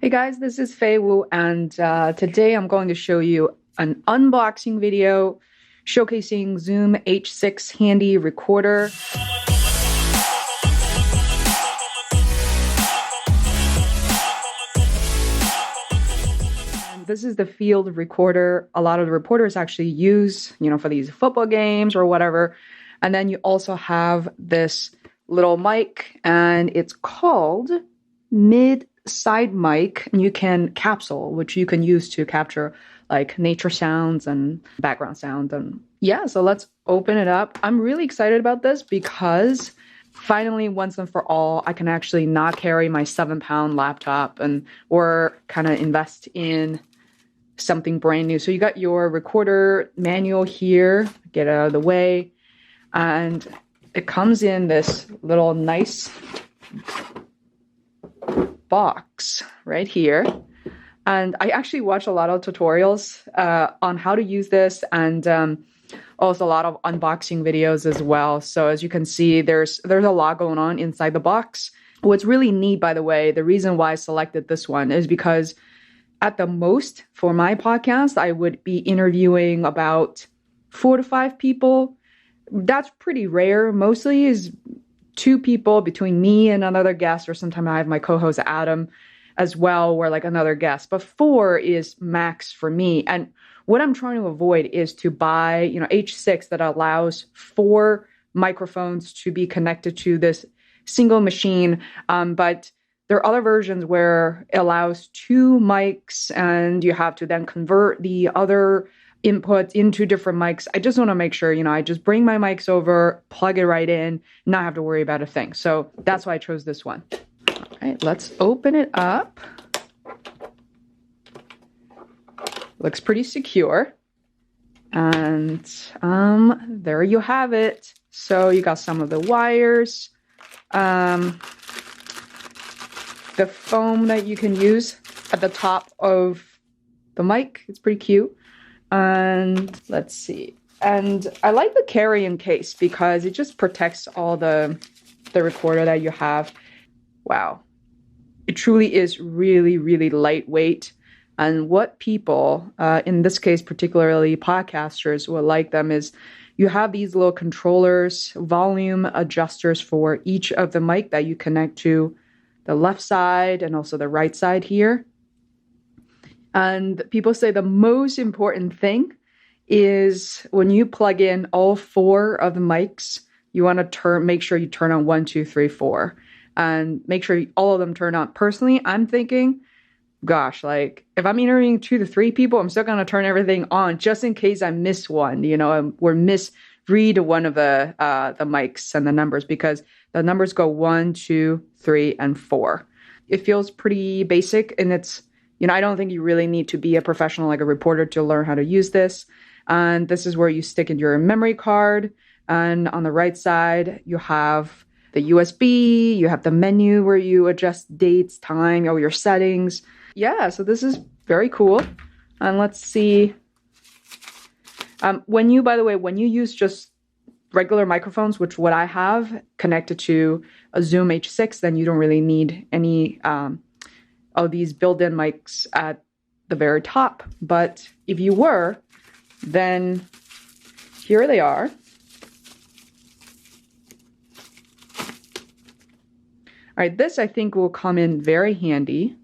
Hey guys, this is Fei Wu, and today I'm going to show you an unboxing video showcasing Zoom H6 handy recorder. And this is the field recorder a lot of the reporters actually use, for these football games or whatever. And then you also have this little mic, and it's called side mic, and you can capsule, which you can use to capture like nature sounds and background sound. And yeah, so let's open it up. I'm really excited about this because finally, once and for all, I can actually not carry my 7-pound laptop or kind of invest in something brand new. So you got your recorder manual here, get out of the way, and it comes in this little nice box right here. And I actually watch a lot of tutorials on how to use this, and also a lot of unboxing videos as well. So as you can see, there's a lot going on inside the box. What's really neat, by the way, the reason why I selected this one is because at the most for my podcast, I would be interviewing about 4 to 5 people. That's pretty rare. Mostly is 2 people between me and another guest, or sometimes I have my co-host Adam as well, or like another guest. But 4 is max for me. And what I'm trying to avoid is to buy, H6 that allows 4 microphones to be connected to this single machine. But there are other versions where it allows 2 mics, and you have to then convert the other input into different mics. I just want to make sure, I just bring my mics over, plug it right in, not have to worry about a thing. So that's why I chose this one. All right, let's open it up. Looks pretty secure. And there you have it. So you got some of the wires, the foam that you can use at the top of the mic. It's pretty cute. And let's see. And I like the carry-in case because it just protects all the recorder that you have. Wow. It truly is really, really lightweight. And what people, in this case, particularly podcasters, will like them is you have these little controllers, volume adjusters for each of the mic that you connect to the left side and also the right side here. And people say the most important thing is when you plug in all 4 of the mics, you want to make sure you turn on 1, 2, 3, 4, and make sure all of them turn on. Personally, I'm thinking, gosh, like if I'm interviewing 2 to 3 people, I'm still going to turn everything on just in case I miss one, or misread one of the mics and the numbers, because the numbers go 1, 2, 3, and 4. It feels pretty basic, and it's, I don't think you really need to be a professional like a reporter to learn how to use this. And this is where you stick in your memory card. And on the right side, you have the USB, you have the menu where you adjust dates, time, or your settings. Yeah, so this is very cool. And let's see. When you use just regular microphones, which what I have connected to a Zoom H6, then you don't really need any of these built-in mics at the very top. But if you were, then here they are. All right, this I think will come in very handy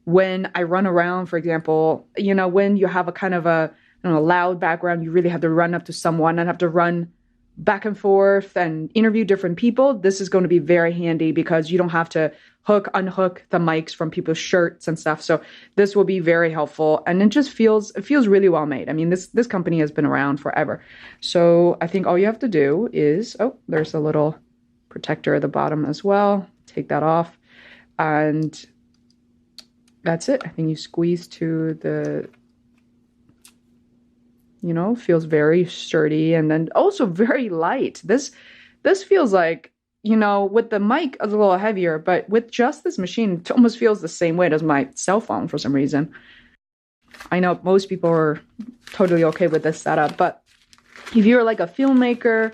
when I run around, for example, when you have a kind of a loud background, you really have to run up to someone and have to run back and forth and interview different people. This is going to be very handy because you don't have to unhook the mics from people's shirts and stuff. So this will be very helpful, and it feels really well made. I mean, this company has been around forever. So I think all you have to do is, there's a little protector at the bottom as well. Take that off, and that's it. I think you squeeze to the, feels very sturdy, and then also very light. This feels like, with the mic it's a little heavier, but with just this machine, it almost feels the same weight as my cell phone for some reason. I know most people are totally okay with this setup, but if you're like a filmmaker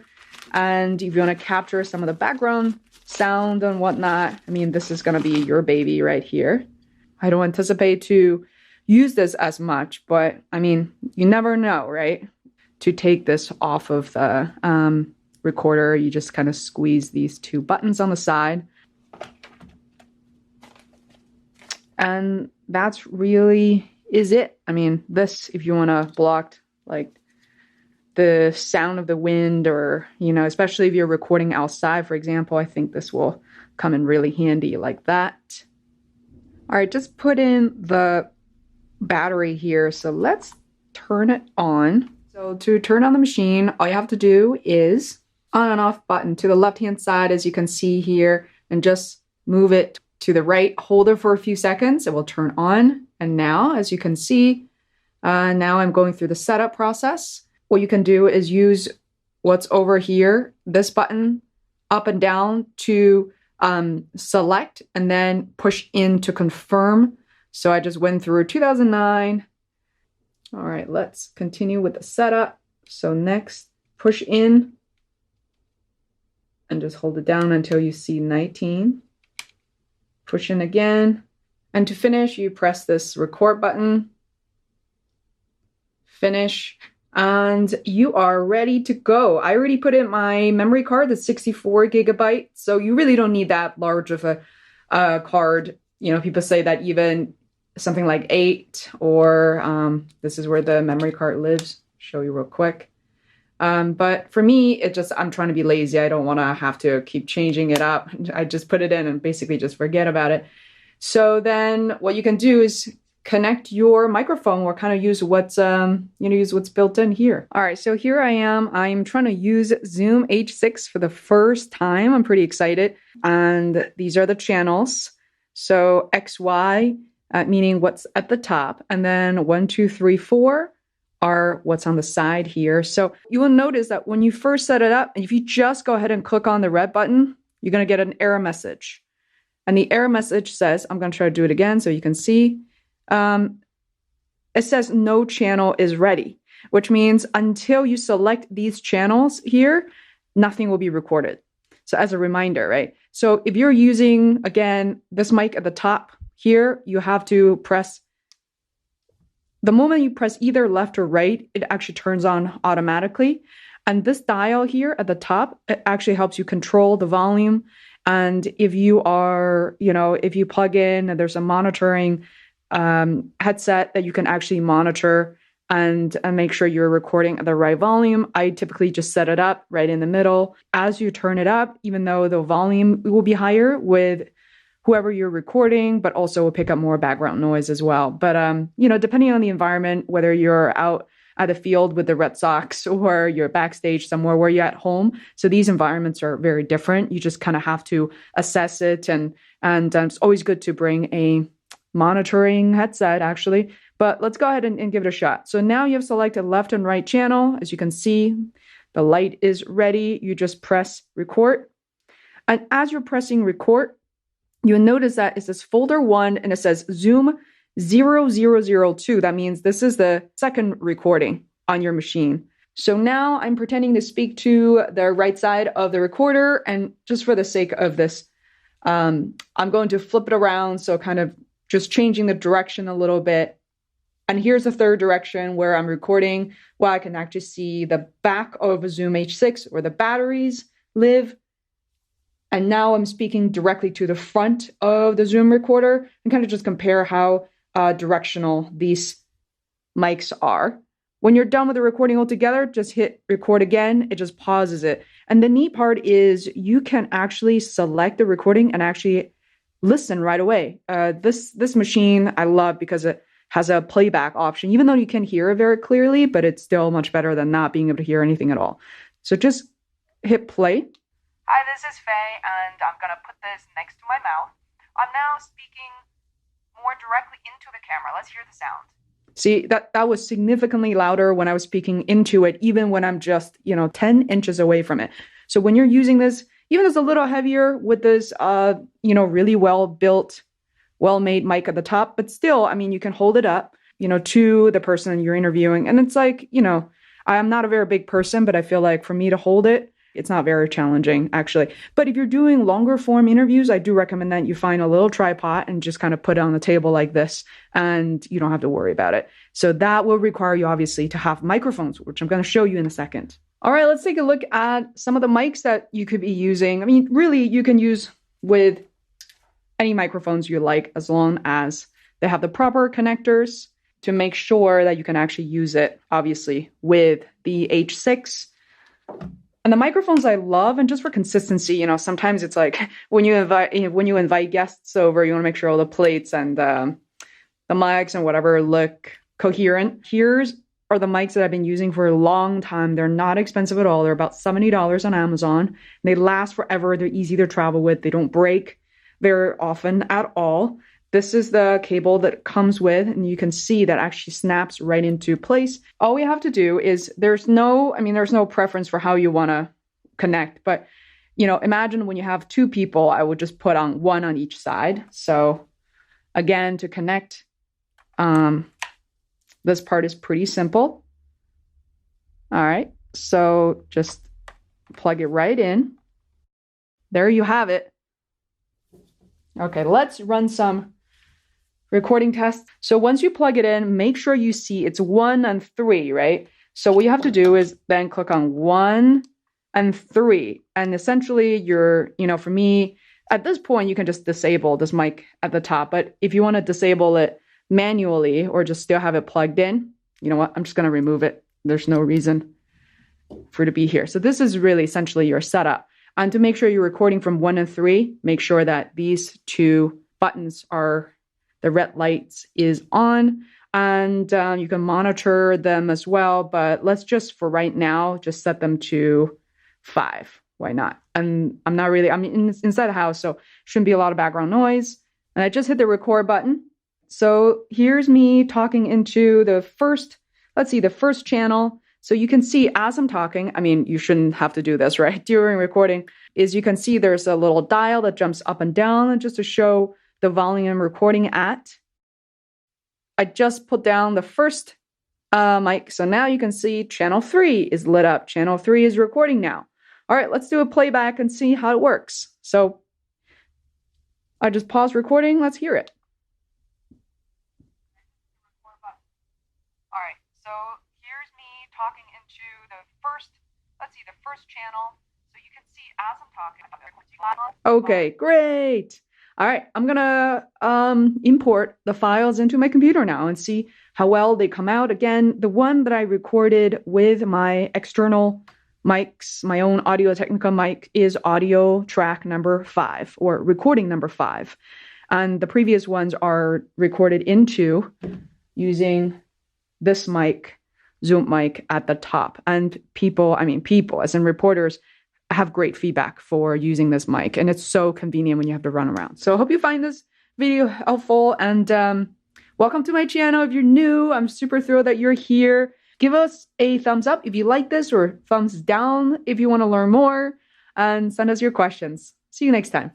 and if you want to capture some of the background sound and whatnot, I mean, this is going to be your baby right here. I don't anticipate to use this as much, but I mean, you never know, right? To take this off of the recorder, you just kind of squeeze these two buttons on the side. And that's really is it. I mean, this, if you want to block like the sound of the wind, or, you know, especially if you're recording outside, for example, I think this will come in really handy like that. All right, just put in the battery here. So let's turn it on. So to turn on the machine, all you have to do is on and off button to the left-hand side, as you can see here, and just move it to the right. Hold it for a few seconds. It will turn on. And now, as you can see, now I'm going through the setup process. What you can do is use what's over here, this button, up and down to select, and then push in to confirm. So I just went through 2009. All right, let's continue with the setup. So next, push in and just hold it down until you see 19. Push in again. And to finish, you press this record button. Finish. And you are ready to go. I already put in my memory card, the 64 gigabyte. So you really don't need that large of a card. You know, people say that even something like 8, or this is where the memory card lives. Show you real quick. But for me, I'm trying to be lazy. I don't want to have to keep changing it up. I just put it in and basically just forget about it. So then what you can do is connect your microphone, or kind of use what's use what's built in here. All right, so here I am. I'm trying to use Zoom H6 for the first time. I'm pretty excited. And these are the channels. So XY, meaning what's at the top, and then 1, 2, 3, 4 are what's on the side here. So you will notice that when you first set it up, and if you just go ahead and click on the red button, you're going to get an error message. And the error message says, I'm going to try to do it again so you can see. It says no channel is ready, which means until you select these channels here, nothing will be recorded. So as a reminder, right? So if you're using, again, this mic at the top here, you have to press, the moment you press either left or right, it actually turns on automatically. And this dial here at the top, it actually helps you control the volume. And if you are, if you plug in and there's a monitoring headset that you can actually monitor and make sure you're recording at the right volume. I typically just set it up right in the middle. As you turn it up, even though the volume will be higher with whoever you're recording, but also will pick up more background noise as well. But, depending on the environment, whether you're out at the field with the Red Sox or you're backstage somewhere where you're at home. So these environments are very different. You just kind of have to assess it. And it's always good to bring a monitoring headset, actually. But let's go ahead and give it a shot. So now you have selected left and right channel. As you can see, the light is ready. You just press record. And as you're pressing record, you'll notice that it says folder 1 and it says Zoom 0002. That means this is the second recording on your machine. So now I'm pretending to speak to the right side of the recorder. And just for the sake of this, I'm going to flip it around. So kind of just changing the direction a little bit. And here's the third direction where I'm recording. Well, I can actually see the back of a Zoom H6 where the batteries live. And now I'm speaking directly to the front of the Zoom recorder, and kind of just compare how directional these mics are. When you're done with the recording altogether, just hit record again. It just pauses it. And the neat part is you can actually select the recording and actually listen right away. This machine I love because it has a playback option, even though you can hear it very clearly, but it's still much better than not being able to hear anything at all. So just hit play. Hi, this is Faye, and I'm going to put this next to my mouth. I'm now speaking more directly into the camera. Let's hear the sound. See, that was significantly louder when I was speaking into it, even when I'm just, 10 inches away from it. So when you're using this, even though it's a little heavier with this, really well-built, well-made mic at the top, but still, I mean, you can hold it up, to the person you're interviewing. And it's like, I'm not a very big person, but I feel like for me to hold it, It's not very challenging, actually. But if you're doing longer form interviews, I do recommend that you find a little tripod and just kind of put it on the table like this, and you don't have to worry about it. So that will require you, obviously, to have microphones, which I'm going to show you in a second. All right, let's take a look at some of the mics that you could be using. I mean, really, you can use with any microphones you like, as long as they have the proper connectors to make sure that you can actually use it, obviously, with the H6. And the microphones I love, and just for consistency, you know, sometimes it's like when you invite guests over, you want to make sure all the plates and the mics and whatever look coherent. Here's are the mics that I've been using for a long time. They're not expensive at all. They're about $70 on Amazon. And they last forever. They're easy to travel with. They don't break very often at all. This is the cable that comes with, and you can see that actually snaps right into place. All we have to do is there's no preference for how you want to connect, but you know, imagine when you have two people, I would just put on one on each side. So again, to connect, this part is pretty simple. All right, so just plug it right in. There you have it. Okay, let's run some recording tests. So once you plug it in, make sure you see it's 1 and 3, right? So what you have to do is then click on 1 and 3. And essentially you're, you know, for me, at this point, you can just disable this mic at the top. But if you want to disable it manually or just still have it plugged in, you know what? I'm just going to remove it. There's no reason for it to be here. So this is really essentially your setup. And to make sure you're recording from 1 and 3, make sure that these two buttons are, the red lights is on, and you can monitor them as well. But let's just, for right now, just set them to 5. Why not? And I'm inside the house, so shouldn't be a lot of background noise. And I just hit the record button. So here's me talking into the first, the first channel. So you can see as I'm talking, I mean, you shouldn't have to do this, right? During recording, is you can see there's a little dial that jumps up and down, and just to show the volume I'm recording at. I just put down the first mic. So now you can see channel 3 is lit up. Channel 3 is recording now. All right, let's do a playback and see how it works. So I just paused recording. Let's hear it. All right, so here's me talking into the first channel. So you can see as I'm talking. Okay, great. All right, I'm gonna import the files into my computer now and see how well they come out. Again, the one that I recorded with my external mics, my own Audio-Technica mic, is audio track number 5, or recording number 5. And the previous ones are recorded into using this mic, Zoom mic at the top. And people, as in reporters, have great feedback for using this mic, and it's so convenient when you have to run around. So I hope you find this video helpful, and welcome to my channel. If you're new, I'm super thrilled that you're here. Give us a thumbs up if you like this, or thumbs down if you want to learn more, and send us your questions. See you next time.